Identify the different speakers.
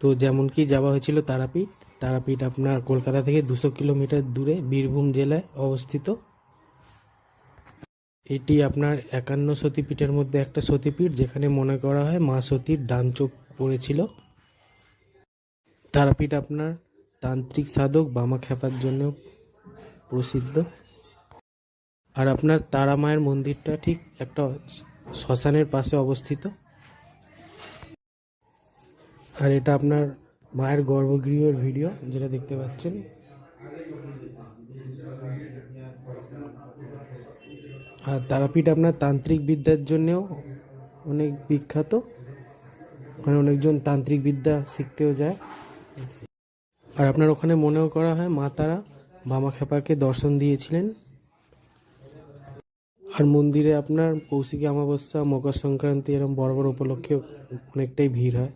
Speaker 1: তো যেমন কি যাওয়া হয়েছিল তারাপীঠ। তারাপীঠ আপনার কলকাতা থেকে 200 কিলোমিটার দূরে বীরভূম জেলায় অবস্থিত। এটি আপনার 51 সতীপীঠের মধ্যে একটা সতীপীঠ, যেখানে মনে করা হয় মা সতীর ডান চোখ পড়েছিল। তারাপীঠ আপনার তান্ত্রিক সাধক বামাখ্যাপার জন্য প্রসিদ্ধ। আর আপনার তারা মায়ের মন্দিরটা ঠিক একটা শ্মশানের পাশে অবস্থিত। আর এটা আপনার মায়ের গর্ভগৃহের ভিডিও, যেটা দেখতে পাচ্ছেন। আর তারাপীঠ আপনার তান্ত্রিক বিদ্যার জন্যেও অনেক বিখ্যাত। ওখানে অনেকজন তান্ত্রিক বিদ্যা শিখতেও যায়। আর আপনার ওখানে মনেও করা হয় মা তারা বামাখ্যাপাকে দর্শন দিয়েছিলেন। আর মন্দিরে আপনার কৌশিকী অমাবস্যা, মকর সংক্রান্তি এরকম বড় বড় উপলক্ষে অনেকটাই ভিড় হয়।